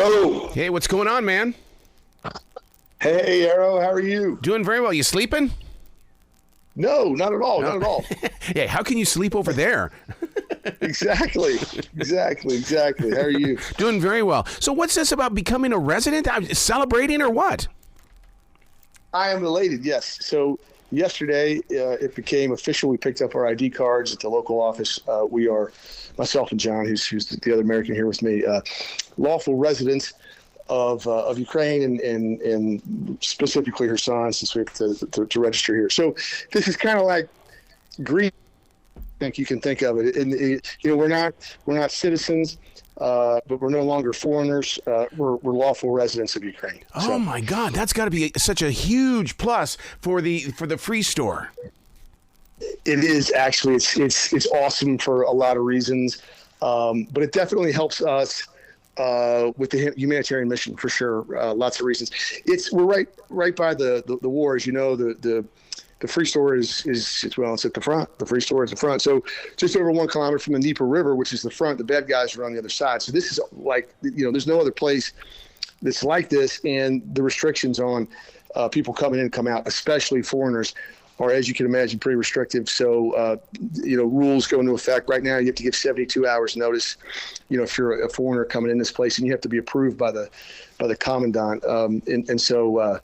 Hello. Hey, what's going on, man? Hey, Arrow. How are you? Doing very well. You sleeping? No, not at all. Not at all. Hey, how can you sleep over there? Exactly. How are you? Doing very well. So what's this about becoming a resident? Celebrating or what? I am elated, yes. So yesterday, it became official. We picked up our ID cards at the local office. We are, myself and John, who's the other American here with me, lawful residents of Ukraine and specifically Kherson, since we have to register here. So this is kind of like green. I think you can think of it. And we're not citizens, but we're no longer foreigners. We're lawful residents of Ukraine. Oh my God, that's got to be such a huge plus for the free store. It is actually. It's awesome for a lot of reasons, but it definitely helps us with the humanitarian mission for sure. Lots of reasons. We're right by the war, as you know. The free store is it's at the front. The free store is the front. So just over 1 kilometer from the Dnieper River, which is the front, the bad guys are on the other side. So this is like, there's no other place that's like this. And the restrictions on people coming in and come out, especially foreigners, are, as you can imagine, pretty restrictive. So, rules go into effect right now. You have to give 72 hours notice, if you're a foreigner coming in this place, and you have to be approved by the commandant. So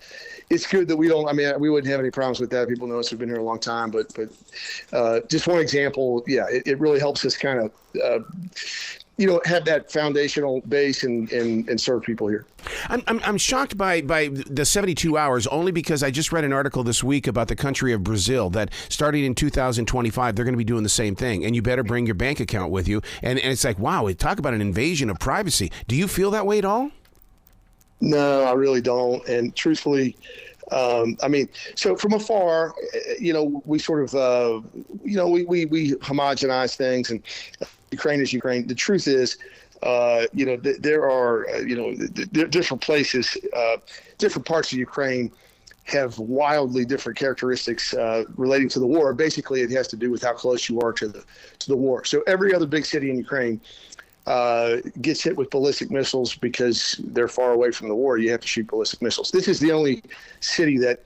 it's good that we wouldn't have any problems with that. People know us. We've been here a long time, but just one example. Yeah, it really helps us kind of, have that foundational base and serve people here. I'm shocked by the 72 hours only because I just read an article this week about the country of Brazil that starting in 2025, they're going to be doing the same thing. And you better bring your bank account with you. And it's like, wow, talk about an invasion of privacy. Do you feel that way at all? No, I really don't. And truthfully, so from afar, we sort of, we homogenize things, and Ukraine is Ukraine. The truth is, there are, different places, different parts of Ukraine have wildly different characteristics relating to the war. Basically, it has to do with how close you are to the war. So every other big city in Ukraine gets hit with ballistic missiles because they're far away from the war. You have to shoot ballistic missiles. This is the only city that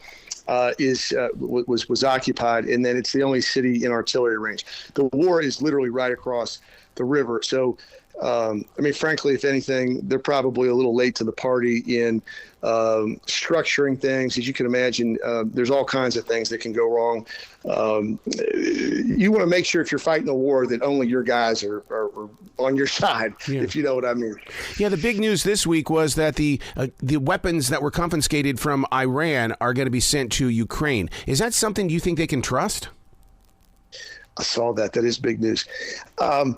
was occupied, and then it's the only city in artillery range. The war is literally right across the river. So, frankly, if anything, they're probably a little late to the party in structuring things. As you can imagine, there's all kinds of things that can go wrong. You want to make sure if you're fighting a war that only your guys are on your side, if you know what I mean. Yeah, the big news this week was that the weapons that were confiscated from Iran are going to be sent to Ukraine. Is that something you think they can trust? I saw that. That is big news. I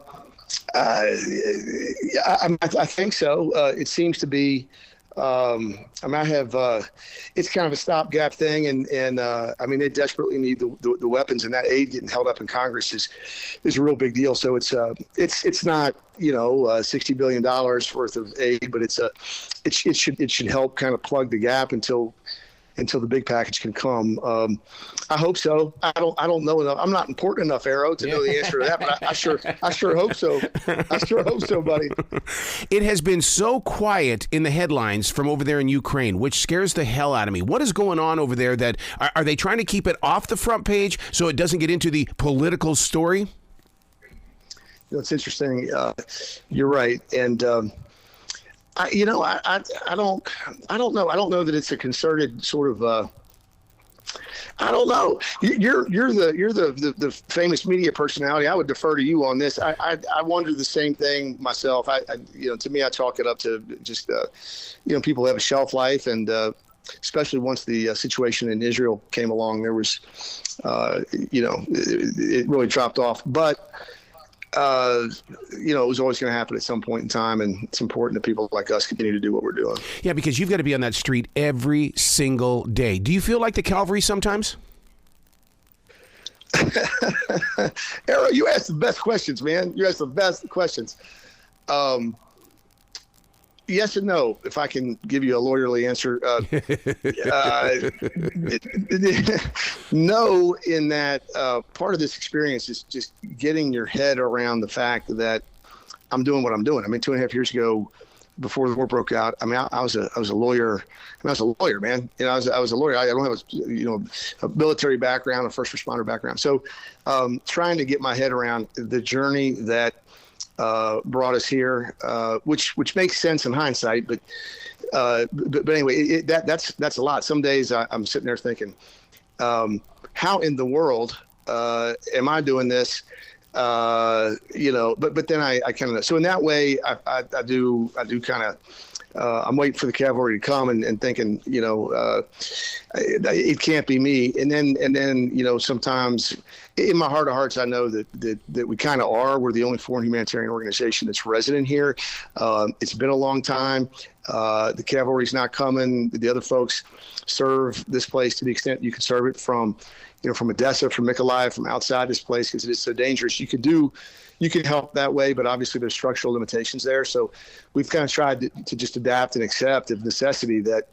think so. It seems to be. It's kind of a stopgap thing, and they desperately need the weapons, and that aid getting held up in Congress is a real big deal. So it's not $60 billion worth of aid, but it should help kind of plug the gap until the big package can come. I hope so. I don't know enough. I'm not important enough, Arrow, to know the answer to that, but I sure hope so. I sure hope so, buddy. It has been so quiet in the headlines from over there in Ukraine, which scares the hell out of me. What is going on over there? That are they trying to keep it off the front page so it doesn't get into the political story? It's interesting. You're right, and I don't know. I don't know that it's a concerted sort of. I don't know. You're the famous media personality. I would defer to you on this. I wonder the same thing myself. To me, I chalk it up to just people have a shelf life, and especially once the situation in Israel came along, there was it really dropped off. But it was always going to happen at some point in time, and it's important that people like us continue to do what we're doing. Yeah, because you've got to be on that street every single day. Do you feel like the cavalry sometimes? Arrow, you ask the best questions, man. You ask the best questions. Yes and no, if I can give you a lawyerly answer. No, in that part of this experience is just getting your head around the fact that I'm doing what I'm doing. 2.5 years ago, before the war broke out. I mean, I was a lawyer. I was a lawyer, man. I was a lawyer. I don't have a military background, a first responder background. So trying to get my head around the journey that brought us here, which makes sense in hindsight, but anyway, that's a lot. Some days I'm sitting there thinking, how in the world am I doing this? But then I kind of, so in that way, I do kind of, I'm waiting for the cavalry to come and thinking, it can't be me. And then, sometimes in my heart of hearts, I know that we kind of are. We're the only foreign humanitarian organization that's resident here. It's been a long time. The cavalry's not coming. The other folks serve this place to the extent you can serve it from Odessa, from Mykolaiv, from outside this place, because it is so dangerous. You can help that way, but obviously there's structural limitations there. So we've kind of tried to just adapt and accept of necessity that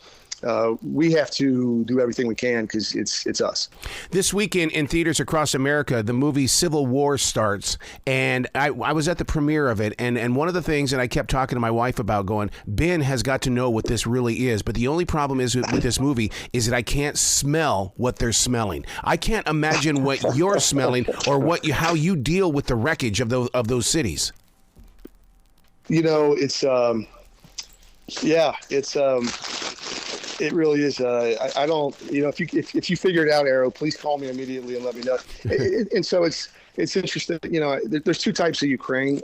we have to do everything we can because it's us. This weekend in theaters across America, the movie Civil War starts, and I was at the premiere of it, and one of the things that I kept talking to my wife about going, Ben has got to know what this really is, but the only problem is with this movie is that I can't smell what they're smelling. I can't imagine what you're smelling or how you deal with the wreckage of those cities. It really is. I don't, if you figure it out, Arrow, please call me immediately and let me know. And so it's interesting. There's two types of Ukraine.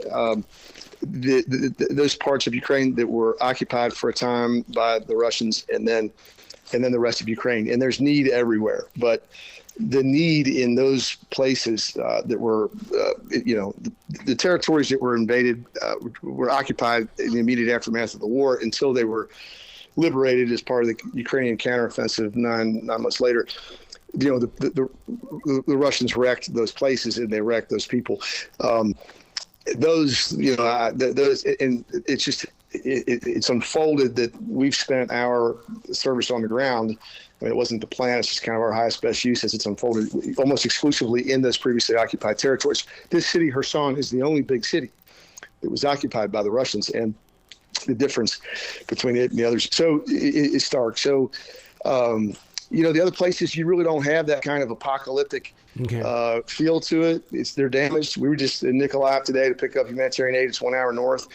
Those parts of Ukraine that were occupied for a time by the Russians, and then the rest of Ukraine. And there's need everywhere. But the need in those places that were, the territories that were invaded were occupied in the immediate aftermath of the war until they were liberated as part of the Ukrainian counteroffensive 9 months later. The Russians wrecked those places and they wrecked those people. And it's just it's unfolded that we've spent our service on the ground. I mean, it wasn't the plan. It's just kind of our highest best use as it's unfolded almost exclusively in those previously occupied territories. This city, Kherson, is the only big city that was occupied by the Russians, and the difference between it and the others. So it's stark. So, the other places, you really don't have that kind of apocalyptic feel to it. They're damaged. We were just in Mykolaiv today to pick up humanitarian aid. It's 1 hour north.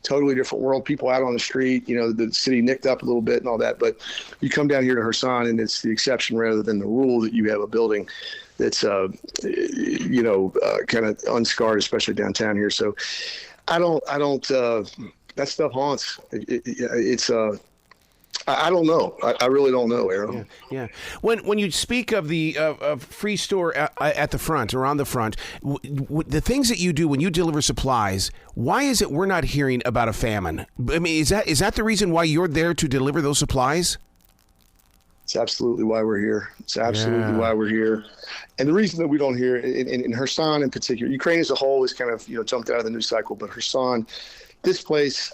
Totally different world. People out on the street, the city nicked up a little bit and all that. But you come down here to Kherson, and it's the exception rather than the rule that you have a building that's, kind of unscarred, especially downtown here. So I don't, that stuff haunts. I don't know. I really don't know, Aaron. Yeah. When you speak of the free store at the front or on the front, the things that you do when you deliver supplies, why is it we're not hearing about a famine? I mean, is that the reason why you're there to deliver those supplies? It's absolutely why we're here. It's absolutely why we're here. And the reason that we don't hear in Kherson in particular, Ukraine as a whole is kind of jumped out of the news cycle, but Kherson, this place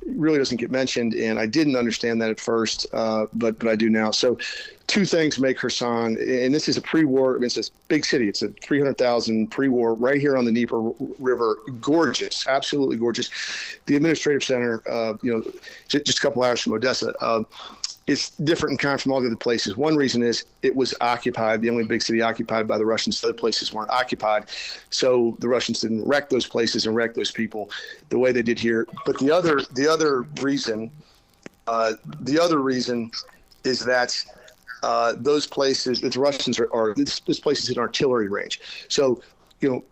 really doesn't get mentioned, and I didn't understand that at first, but I do now. So, two things make Kherson, and this is a pre-war. I mean, it's a big city. It's a 300,000 pre-war right here on the Dnieper River. Gorgeous, absolutely gorgeous. The administrative center, just a couple hours from Odessa. It's different in kind from all the other places. One reason is it was occupied, the only big city occupied by the Russians. Other places weren't occupied. So the Russians didn't wreck those places and wreck those people the way they did here. But the other reason is that those places, the Russians this place is an artillery range. So, you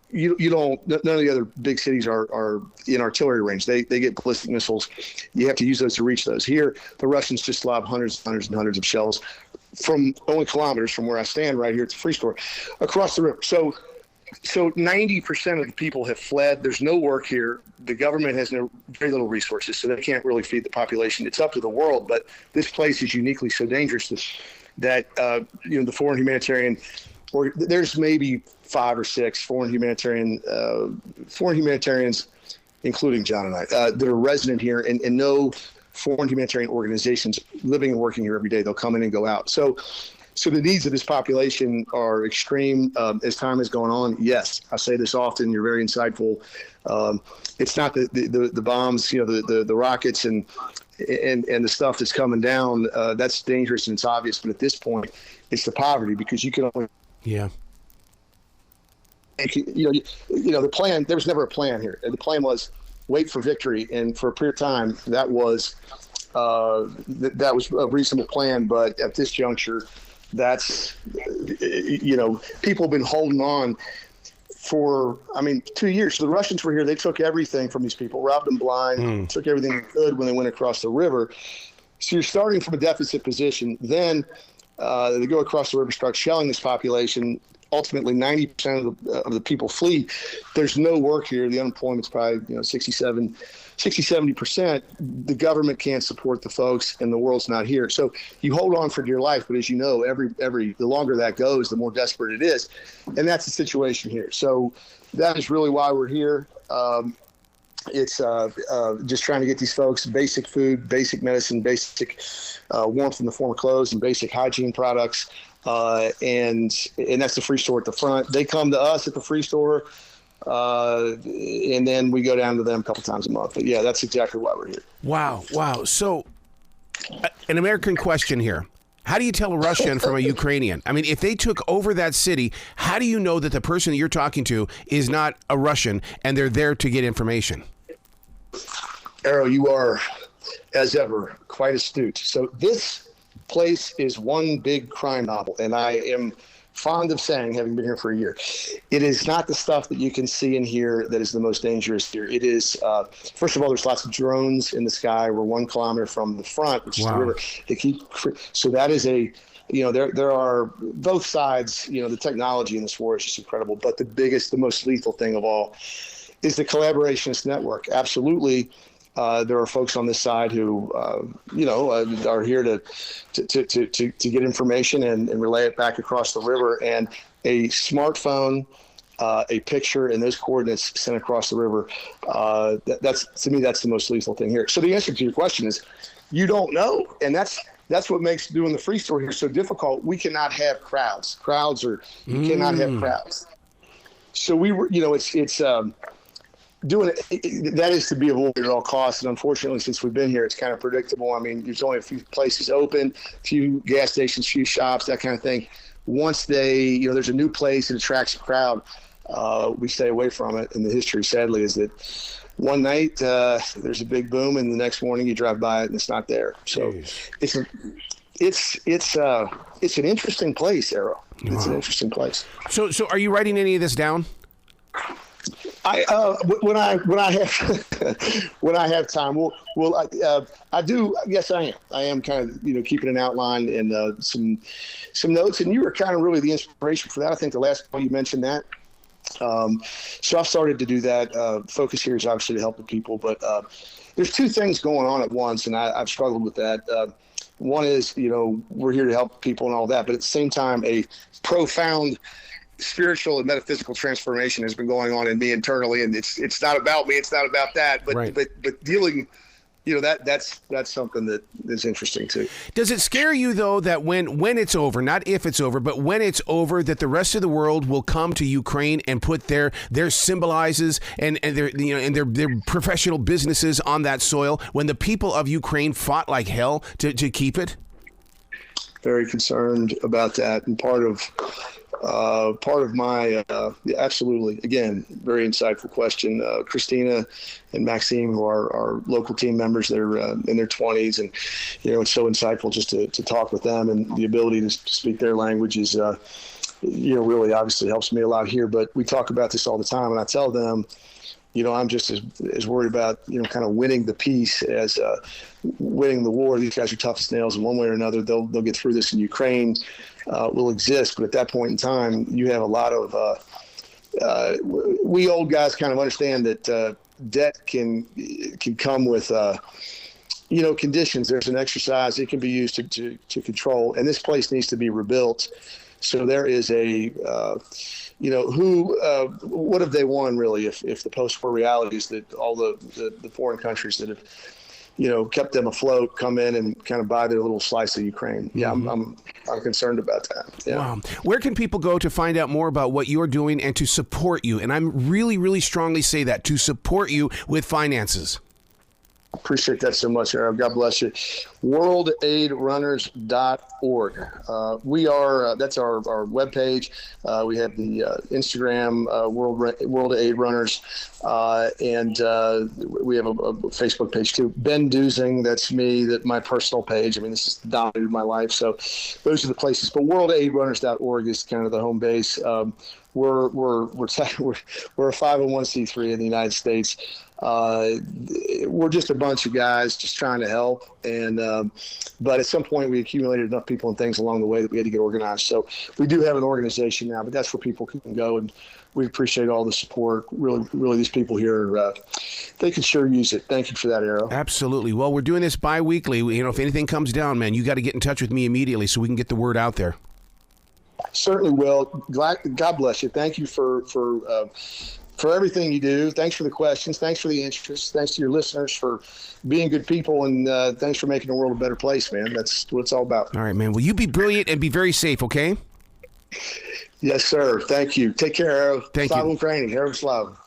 don't, none of the other big cities are in artillery range. They get ballistic missiles. You have to use those to reach those. Here, the Russians just lob hundreds and hundreds of shells from only kilometers from where I stand right here at the free store across the river. So 90% of the people have fled. There's no work here. The government has very little resources, so they can't really feed the population. It's up to the world, but this place is uniquely so dangerous that the foreign humanitarian, or there's maybe 5 or 6 foreign humanitarians, including John and I, that are resident here, and no foreign humanitarian organizations living and working here every day. They'll come in and go out. So So the needs of this population are extreme. As time has gone on, yes, I say this often. You're very insightful. It's not the bombs, the rockets and the stuff that's coming down. That's dangerous and it's obvious. But at this point, it's the poverty, because you can only the plan. There was never a plan here. The plan was wait for victory, and for a period of time, that was that was a reasonable plan. But at this juncture, that's people have been holding on for 2 years. So the Russians were here. They took everything from these people, robbed them blind, took everything they could when they went across the river. So you're starting from a deficit position. Then they go across the river, start shelling this population. Ultimately, 90% of the people flee. There's no work here. The unemployment's probably 70%. The government can't support the folks, and the world's not here. So you hold on for dear life, but as you know, the longer that goes, the more desperate it is, and that's the situation here. So that is really why we're here. It's just trying to get these folks basic food, basic medicine, basic warmth in the form of clothes, and basic hygiene products. And that's the free store at the front. They come to us at the free store, and then we go down to them a couple times a month. But yeah, that's exactly why we're here. Wow. So an American question here. How do you tell a Russian from a Ukrainian? I mean, if they took over that city, how do you know that the person that you're talking to is not a Russian and they're there to get information? Arrow, you are, as ever, quite astute. So this place is one big crime novel, and I am fond of saying, having been here for a year, it is not the stuff that you can see and hear that is the most dangerous here. It is, first of all, there's lots of drones in the sky. We're 1 kilometer from the front, which is the river. So that is there are both sides. The technology in this war is just incredible. But the most lethal thing of all is the collaborationist network. Absolutely. There are folks on this side who, are here to get information and relay it back across the river. And a smartphone, a picture, and those coordinates sent across the river. That's to me, that's the most lethal thing here. So the answer to your question is, you don't know, and that's what makes doing the free store here so difficult. We cannot have crowds. You cannot have crowds. So we were, it's. Doing it, that is to be avoided at all costs. And unfortunately, since we've been here, it's kind of predictable. I mean, there's only a few places open, a few gas stations, few shops, that kind of thing. Once there's a new place that attracts a crowd, we stay away from it. And the history, sadly, is that one night there's a big boom, and the next morning you drive by it and it's not there. So it's an interesting place, Arrow. It's an interesting place. So are you writing any of this down? When I have time, I do. Yes, I am. I am kind of keeping an outline and some notes. And you were kind of really the inspiration for that. I think the last time you mentioned that. So I've started to do that. Focus here is obviously to help the people, but there's two things going on at once, and I've struggled with that. One is we're here to help people and all that, but at the same time, a profound spiritual and metaphysical transformation has been going on in me internally, and it's not about me, it's not about that, but right. but dealing, that's something that is interesting too. Does it scare you though that when it's over, not if it's over, but when it's over, that the rest of the world will come to Ukraine and put their symbolizes and their professional businesses on that soil when the people of Ukraine fought like hell to keep it? Very concerned about that, and part of my absolutely, again, very insightful question. Christina and Maxime, who are our local team members, they're in their 20s, and it's so insightful just to talk with them, and the ability to speak their language is really obviously helps me a lot here. But we talk about this all the time, and I tell them, I'm just as worried about kind of winning the peace as winning the war. These guys are tough as nails, and one way or another they'll get through this, and Ukraine will exist. But at that point in time, you have a lot of we old guys kind of understand that debt can come with conditions. There's an exercise it can be used to control, and this place needs to be rebuilt. So there is a what have they won really if the post-war reality is that all the foreign countries that have kept them afloat, come in and kind of buy their little slice of Ukraine. Yeah, I'm concerned about that. Yeah. Wow. Where can people go to find out more about what you're doing and to support you? And I'm really, really strongly say that, to support you with finances. Appreciate that so much, Arrow. God bless you. worldaidrunners.org. We are, that's our webpage. We have the Instagram, World Aid Runners, and we have a Facebook page too. Ben Dusing, that's me, my personal page. I mean, this has dominated my life. So those are the places. But worldaidrunners.org is kind of the home base. We're a 501c3 in the United States. We're just a bunch of guys just trying to help, and but at some point we accumulated enough people and things along the way that we had to get organized. So we do have an organization now, but that's where people can go, and we appreciate all the support. Really, these people here, they can sure use it. Thank you for that, Arrow. Absolutely. Well, we're doing this bi-weekly. If anything comes down, man, you got to get in touch with me immediately so we can get the word out there. Certainly will. God bless you. Thank you for everything you do. Thanks for the questions. Thanks for the interest. Thanks to your listeners for being good people, and thanks for making the world a better place, man. That's what it's all about. All right, man. Well, you be brilliant and be very safe, okay? Yes, sir. Thank you. Take care, Arrow. Thank you. Ukraine. Arrow Slav.